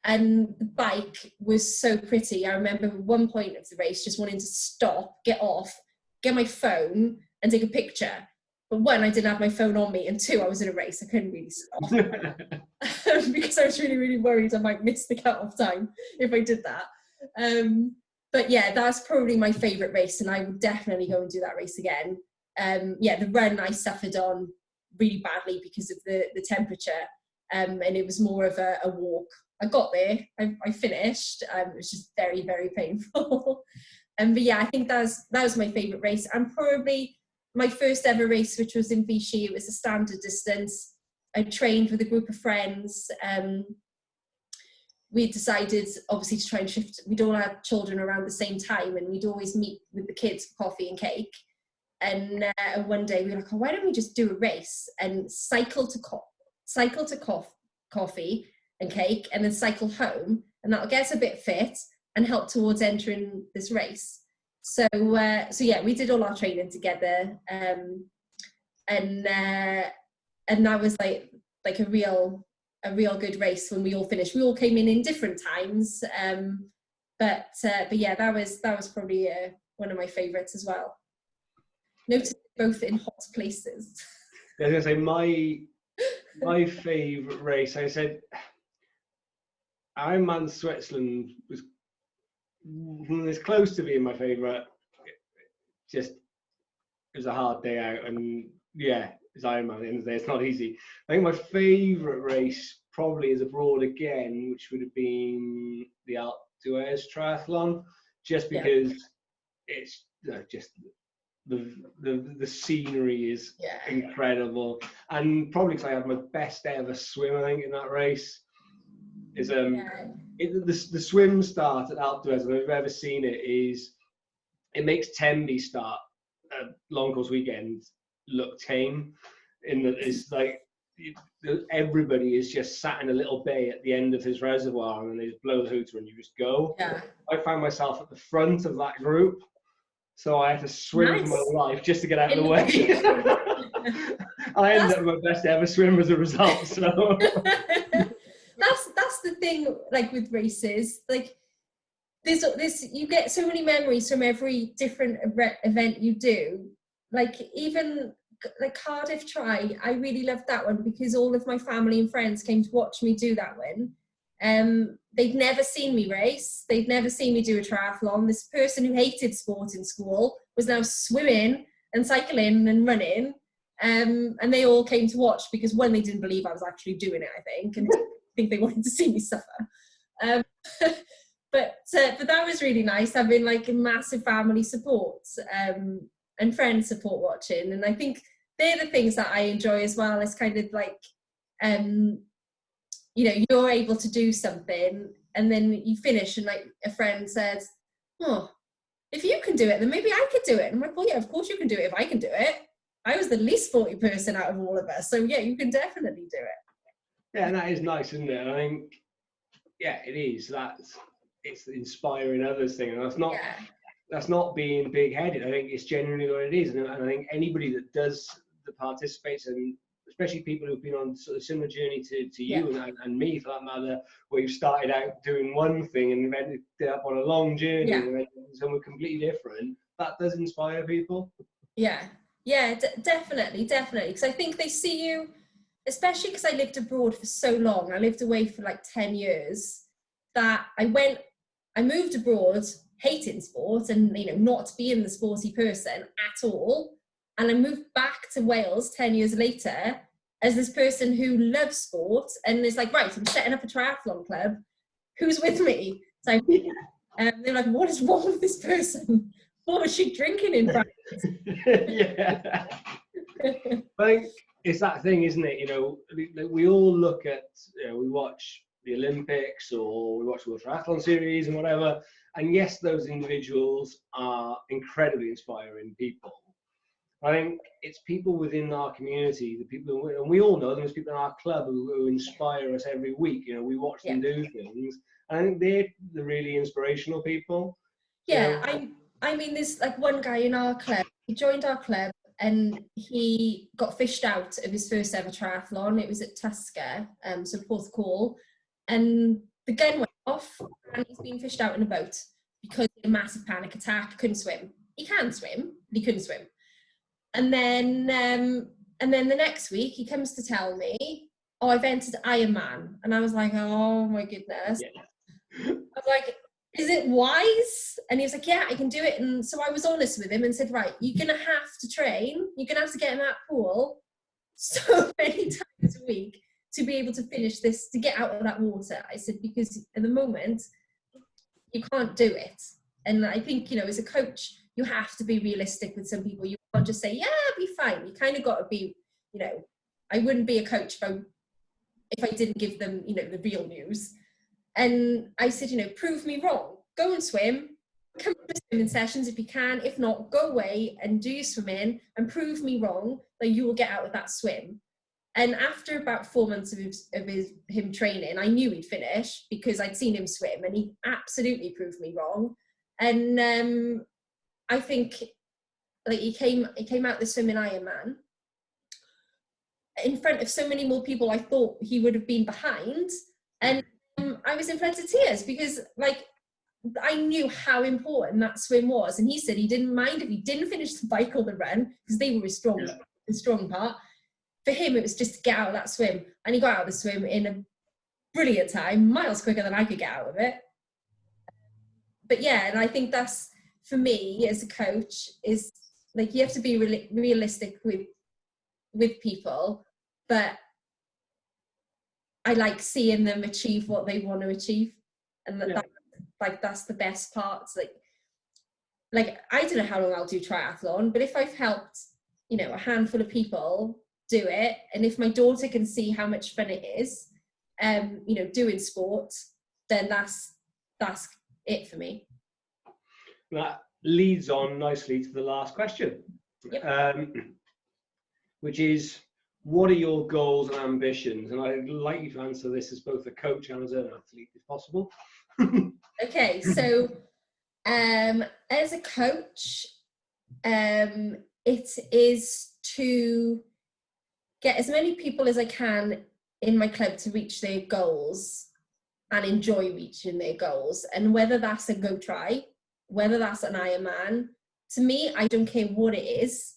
And the bike was so pretty. I remember at one point of the race just wanting to stop, get off, get my phone and take a picture. But one, I didn't have my phone on me, and two, I was in a race. I couldn't really stop because I was really, really worried I might miss the cut-off time if I did that. But yeah, that's probably my favourite race, and I would definitely go and do that race again. Yeah, the run I suffered on really badly because of the temperature. and it was more of a walk. I got there, I finished. It was just very, very painful. But yeah, I think that was my favourite race, and probably my first ever race, which was in Vichy. It was a standard distance. I trained with a group of friends. We decided, obviously, to try and shift. We'd all had children around the same time, and we'd always meet with the kids for coffee and cake. And one day we were like, oh, why don't we just do a race and cycle to coffee and cake, and then cycle home, and that'll get us a bit fit and help towards entering this race. So yeah, we did all our training together, and that was like a real good race when we all finished. We all came in different times, but yeah, that was probably one of my favourites as well. Noted both in hot places. I was gonna say my favourite race. I said Ironman Switzerland was close to being my favourite. Just it was a hard day out, and yeah, it's Ironman. At the end of the day, it's not easy. I think my favourite race probably is abroad again, which would have been the Alpe d'Huez triathlon, just because it's just the scenery is incredible, and probably because I had my best ever swim, I think, in that race. Is the swim start at Alpe d'Huez, if I've ever seen it, is it makes Tembe start a long course weekend look tame. In that it's like everybody is just sat in a little bay at the end of his reservoir, and they just blow the hooter and you just go. Yeah. I found myself at the front of that group, so I had to swim for my life just to get out of the way. I ended up with my best ever swim as a result. So that's the thing, like with races, like this you get so many memories from every different event you do. Like even like Cardiff Tri, I really loved that one because all of my family and friends came to watch me do that one. They'd never seen me race. They'd never seen me do a triathlon. This person who hated sport in school was now swimming and cycling and running. And they all came to watch because, one, they didn't believe I was actually doing it, I think, and I think they wanted to see me suffer. But that was really nice, having like a massive family support and friend support watching. And I think they're the things that I enjoy as well. It's kind of like, you know, you're able to do something and then you finish and like a friend says, oh, if you can do it, then maybe I could do it. And I'm like, well, yeah, of course you can do it if I can do it. I was the least sporty person out of all of us. So yeah, you can definitely do it. Yeah, and that is nice, isn't it? And I think, yeah, it is. It's inspiring others thing. And that's not being big-headed. I think it's genuinely what it is. And I think anybody that participates, and especially people who've been on sort of similar journey to you and me, for that matter, where you started out doing one thing and ended up on a long journey and then somewhere completely different, that does inspire people. Yeah, definitely. Because I think they see you, especially because I lived abroad for so long. I lived away for like 10 years, that I moved abroad hating sport and, you know, not being the sporty person at all. And I moved back to Wales 10 years later as this person who loves sport and is like, right, I'm setting up a triathlon club. Who's with me? So they're like, what is wrong with this person? What was she drinking in practice? Yeah. I think it's that thing, isn't it? You know, we all look at, you know, we watch the Olympics or we watch the World Triathlon Series and whatever. And yes, those individuals are incredibly inspiring people. I think it's people within our community, the people, and we all know them as people in our club who inspire us every week. You know, we watch them do things. And I think they're the really inspirational people. Yeah, I mean, there's like one guy in our club, he joined our club and he got fished out of his first ever triathlon. It was at Tusker, so Porthcawl. And the gun went off and he's been fished out in a boat because he had a massive panic attack, couldn't swim. He can swim, but he couldn't swim. And then the next week he comes to tell me, oh, I've entered Ironman. And I was like, oh my goodness. Yeah. I was like, is it wise? And he was like, yeah, I can do it. And so I was honest with him and said, right, you're going to have to train. You're going to have to get in that pool so many times a week to be able to finish this, to get out of that water. I said, because at the moment, you can't do it. And I think, you know, as a coach, you have to be realistic with some people. You can't just say, yeah, I'll be fine. You kind of got to be, you know, I wouldn't be a coach if I didn't give them, you know, the real news. And I said, you know, prove me wrong. Go and swim. Come to the swimming sessions if you can. If not, go away and do your swimming and prove me wrong that you will get out of that swim. And after about 4 months of him training, I knew he'd finish because I'd seen him swim, and he absolutely proved me wrong. And I think, like, he came out the swimming Ironman in front of so many more people I thought he would have been behind, and I was in floods of tears because, like, I knew how important that swim was. And he said he didn't mind if he didn't finish the bike or the run because they were his strong part. For him, it was just to get out of that swim. And he got out of the swim in a brilliant time, miles quicker than I could get out of it. But yeah, and I think that's, for me as a coach, is like, you have to be realistic with people, but I like seeing them achieve what they want to achieve. And that's the best part. Like I don't know how long I'll do triathlon, but if I've helped, you know, a handful of people do it, and if my daughter can see how much fun it is, you know, doing sport, then that's it for me. That leads on nicely to the last question, which is, what are your goals and ambitions? And I'd like you to answer this as both a coach and as an athlete, if possible. Okay, so as a coach, it is to get as many people as I can in my club to reach their goals and enjoy reaching their goals. And whether that's a Go Try, whether that's an Ironman, to me, I don't care what it is.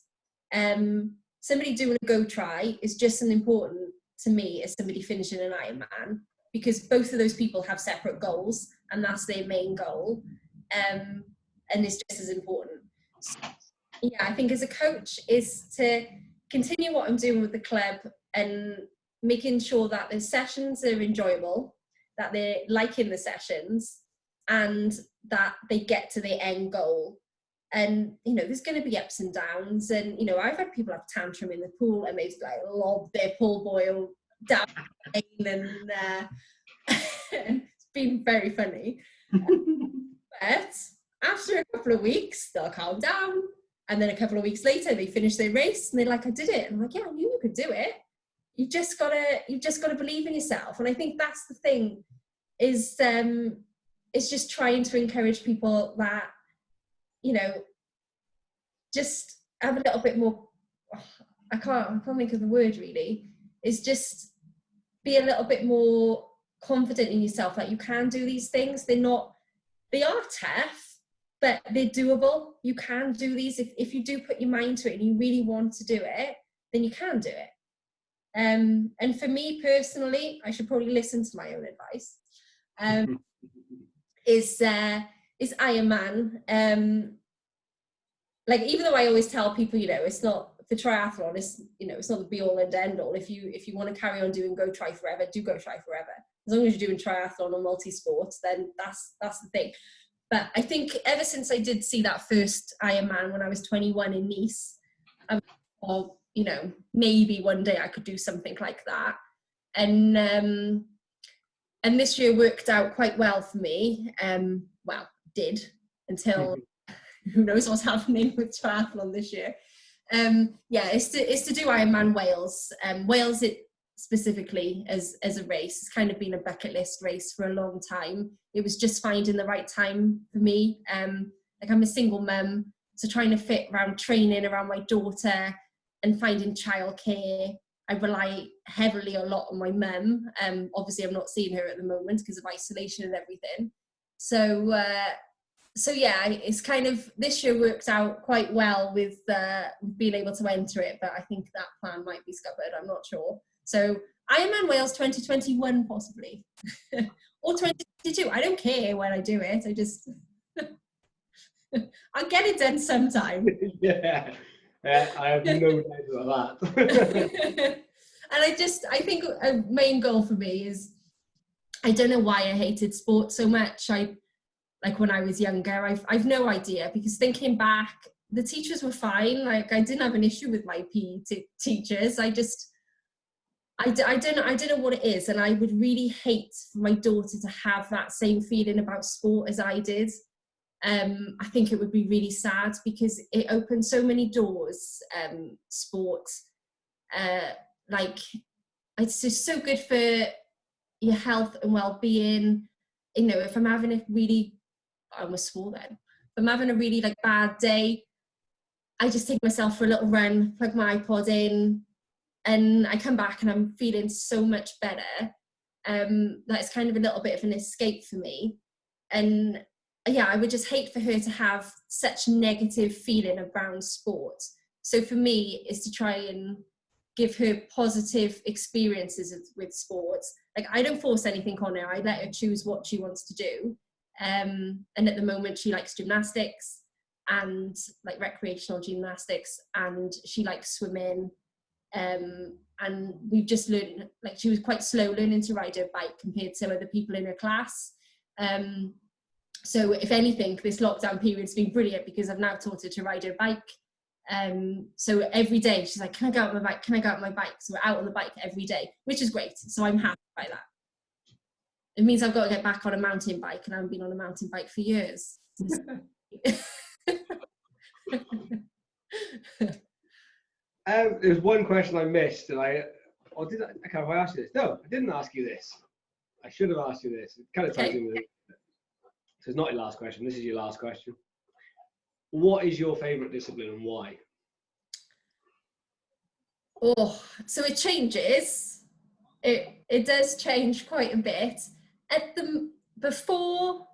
Somebody doing a Go Try is just as important to me as somebody finishing an Ironman, because both of those people have separate goals and that's their main goal. And it's just as important. So, yeah, I think as a coach is to continue what I'm doing with the club and making sure that the sessions are enjoyable, that they're liking the sessions, and that they get to their end goal. And, you know, there's going to be ups and downs. And, you know, I've had people have tantrum in the pool and they've like lobbed their pool boy down and it's been very funny. But after a couple of weeks, they'll calm down. And then a couple of weeks later, they finish their race and they're like, I did it. And I'm like, yeah, I knew you could do it. You've just got to believe in yourself. And I think that's the thing, is just trying to encourage people that, you know, just have a little bit more, I can't think of the word really, is just be a little bit more confident in yourself that you can do these things. They are tough, but they're doable. You can do these. If you do put your mind to it and you really want to do it, then you can do it. And for me personally, I should probably listen to my own advice. Is Ironman. Like, even though I always tell people, you know, it's not the triathlon, it's, you know, it's not the be all and end all. If you want to carry on doing Go Try forever, do Go Try forever. As long as you're doing triathlon or multi-sports, then that's the thing. But I think ever since I did see that first Ironman when I was 21 in Nice, I thought, you know, maybe one day I could do something like that. And this year worked out quite well for me. Well, did, until who knows what's happening with triathlon this year. Yeah, it's to do Ironman Wales. Wales, it specifically as a race, it's kind of been a bucket list race for a long time. It was just finding the right time for me. Like, I'm a single mum, so trying to fit around training around my daughter and finding childcare. I rely heavily a lot on my mum. Obviously, I'm not seeing her at the moment because of isolation and everything. So yeah, it's kind of, this year worked out quite well with being able to enter it, but I think that plan might be scuppered, I'm not sure. So Ironman Wales 2021 possibly, or 2022. I don't care when I do it. I just, I'll get it done sometime. Yeah, I have no doubt about that. I think a main goal for me is, I don't know why I hated sport so much. Like when I was younger, I've no idea, because thinking back, the teachers were fine. Like I didn't have an issue with my PE teachers. I don't know what it is, and I would really hate for my daughter to have that same feeling about sport as I did. I think it would be really sad, because it opened so many doors. Sport, like, it's just so good for your health and well-being. You know, if I'm having a really, I almost swore then. If I'm having a really like bad day, I just take myself for a little run, plug my iPod in, and I come back and I'm feeling so much better. That's kind of a little bit of an escape for me. And yeah, I would just hate for her to have such negative feeling around sport. So for me, is to try and give her positive experiences with sports. Like I don't force anything on her. I let her choose what she wants to do. And at the moment she likes gymnastics and like recreational gymnastics, and she likes swimming. And we've just learned, like she was quite slow learning to ride her bike compared to other people in her class. So if anything, this lockdown period's been brilliant, because I've now taught her to ride her bike. So every day she's like, can I go out on my bike? Can I go out on my bike? So we're out on the bike every day, which is great. So I'm happy by that. It means I've got to get back on a mountain bike, and I haven't been on a mountain bike for years. There's one question I missed, and I can't remember if I asked you this. No, I didn't ask you this. I should have asked you this. It kind of ties in with it. So it's not your last question. This is your last question. What is your favourite discipline and why? Oh, so it changes. It does change quite a bit. Before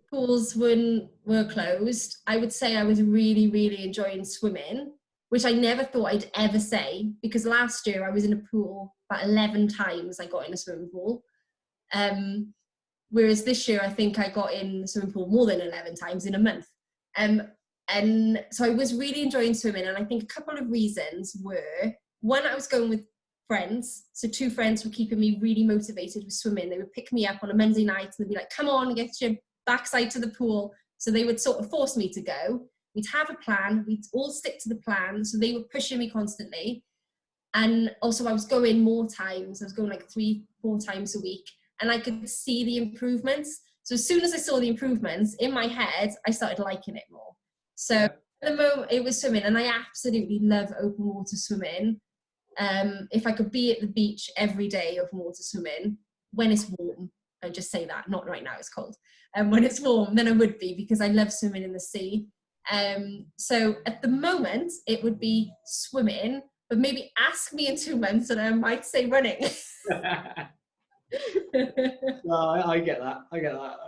pools were closed, I would say I was really, really enjoying swimming, which I never thought I'd ever say, because last year I was in a pool about 11 times. I got in a swimming pool. Whereas this year, I think I got in the swimming pool more than 11 times in a month. And so I was really enjoying swimming. And I think a couple of reasons were, one, I was going with friends. So 2 friends were keeping me really motivated with swimming. They would pick me up on a Monday night and they'd be like, come on, get your backside to the pool. So they would sort of force me to go. We'd have a plan. We'd all stick to the plan. So they were pushing me constantly. And also I was going more times. I was going like 3-4 times a week. And I could see the improvements. So as soon as I saw the improvements in my head, I started liking it more. So at the moment it was swimming, and I absolutely love open water swimming. If I could be at the beach every day open water swimming, when it's warm, I just say that, not right now, it's cold. And when it's warm, then I would be, because I love swimming in the sea. So at the moment it would be swimming, but maybe ask me in 2 months and I might say running. No, I get that. I get that.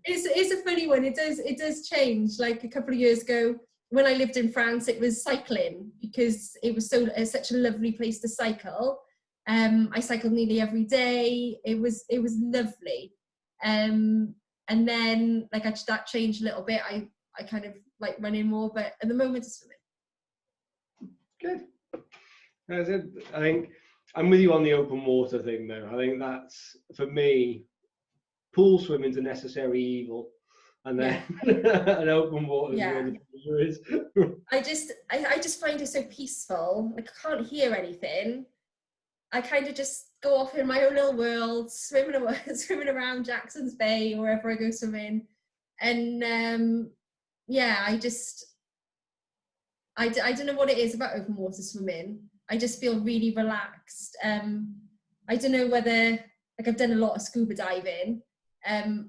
It's a funny one. It does change. Like a couple of years ago, when I lived in France, it was cycling, because it was such a lovely place to cycle. I cycled nearly every day. It was lovely. And then like that changed a little bit. I kind of like running more, but at the moment it's swimming. Good. I think I'm with you on the open water thing, though. I think that's, for me, pool swimming's a necessary evil, and then an open water is where the pleasure is. I just find it so peaceful. Like I can't hear anything. I kind of just go off in my own little world, swimming around Jackson's Bay or wherever I go swimming, and I don't know what it is about open water swimming. I just feel really relaxed. I don't know whether, like I've done a lot of scuba diving. I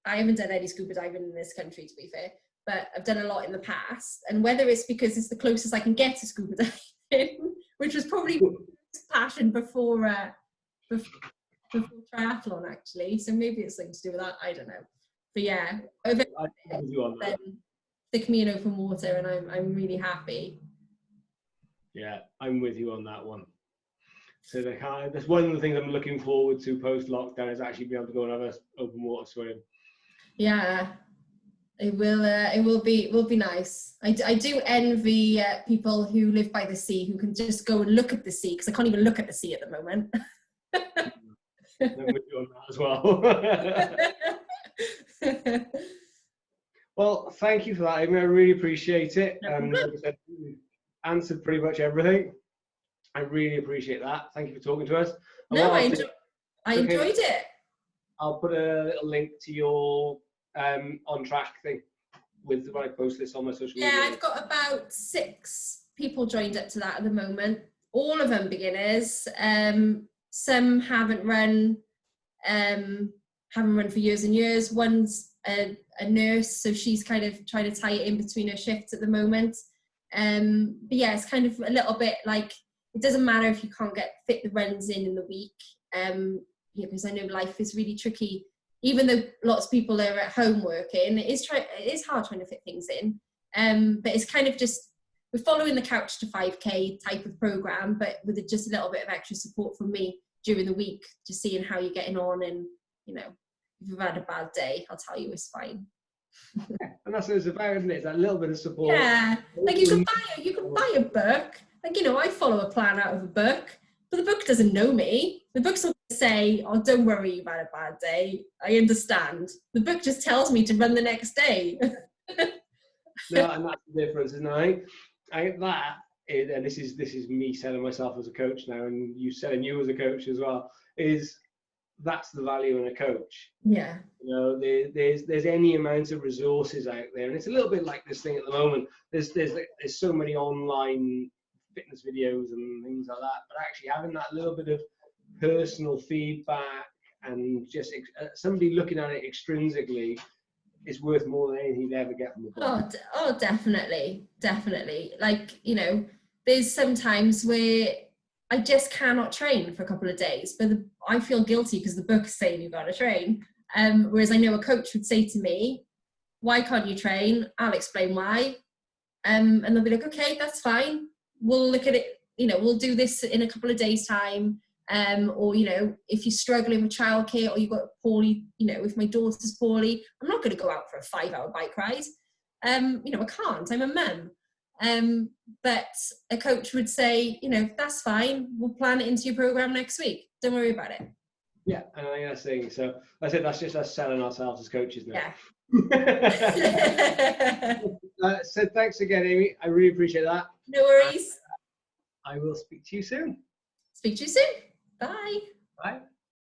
haven't done any scuba diving in this country, to be fair, but I've done a lot in the past. And whether it's because it's the closest I can get to scuba diving, which was probably my passion before triathlon, actually. So maybe it's something to do with that. I don't know. But yeah, stick me in open water and I'm really happy. Yeah, I'm with you on that one. So that's one of the things I'm looking forward to post-lockdown, is actually being able to go and have an open water swim. Yeah. It will be nice. I do envy people who live by the sea, who can just go and look at the sea, because I can't even look at the sea at the moment. I'm with you on that as well. Well, thank you for that, Amy. I really appreciate it. No And problem. like I said, you answered pretty much everything. I really appreciate that. Thank you for talking to us. And No, what I I'll do, enjoyed it. I'll put a little link to your on track thing with when I post this on my social media. Yeah, I've got about 6 people joined up to that at the moment. All of them beginners. Some haven't run for years and years. One's a nurse, so she's kind of trying to tie it in between her shifts at the moment. But yeah, it's kind of a little bit like, it doesn't matter if you can't fit the runs in the week, because I know life is really tricky. Even though lots of people are at home working, it is hard trying to fit things in. But it's kind of just, we're following the couch to 5K type of program, but with just a little bit of extra support from me during the week, just seeing how you're getting on. And if you've had a bad day, I'll tell you it's fine. And that's what it's about, isn't it? It's that little bit of support. Yeah, like you can buy a book. Like, I follow a plan out of a book, but the book doesn't know me. The book's not going to say, "Oh, don't worry, you've had a bad day. I understand." The book just tells me to run the next day. No, and that's the difference, isn't it? And this is me selling myself as a coach now, and you selling you as a coach as well. That's the value in a coach. Yeah. There's any amount of resources out there, and it's a little bit like this thing at the moment. There's so many online fitness videos and things like that, but actually having that little bit of personal feedback and just somebody looking at it extrinsically is worth more than anything you'd ever get from the book. Oh, definitely. Like, there's some times where I just cannot train for a couple of days, but I feel guilty because the book's saying you've got to train. Whereas I know a coach would say to me, "Why can't you train?" I'll explain why. And they'll be like, "Okay, that's fine. We'll look at it. We'll do this in a couple of days' time." Or, if you're struggling with childcare, or you've got poorly, if my daughter's poorly, I'm not going to go out for a 5-hour bike ride. I can't. I'm a mum. But a coach would say, "That's fine. We'll plan it into your program next week. Don't worry about it." Yeah, and I think that's the thing. So I said that's just us selling ourselves as coaches now. Yeah. So thanks again, Amy. I really appreciate that. No worries. I will speak to you soon. Speak to you soon. Bye. Bye.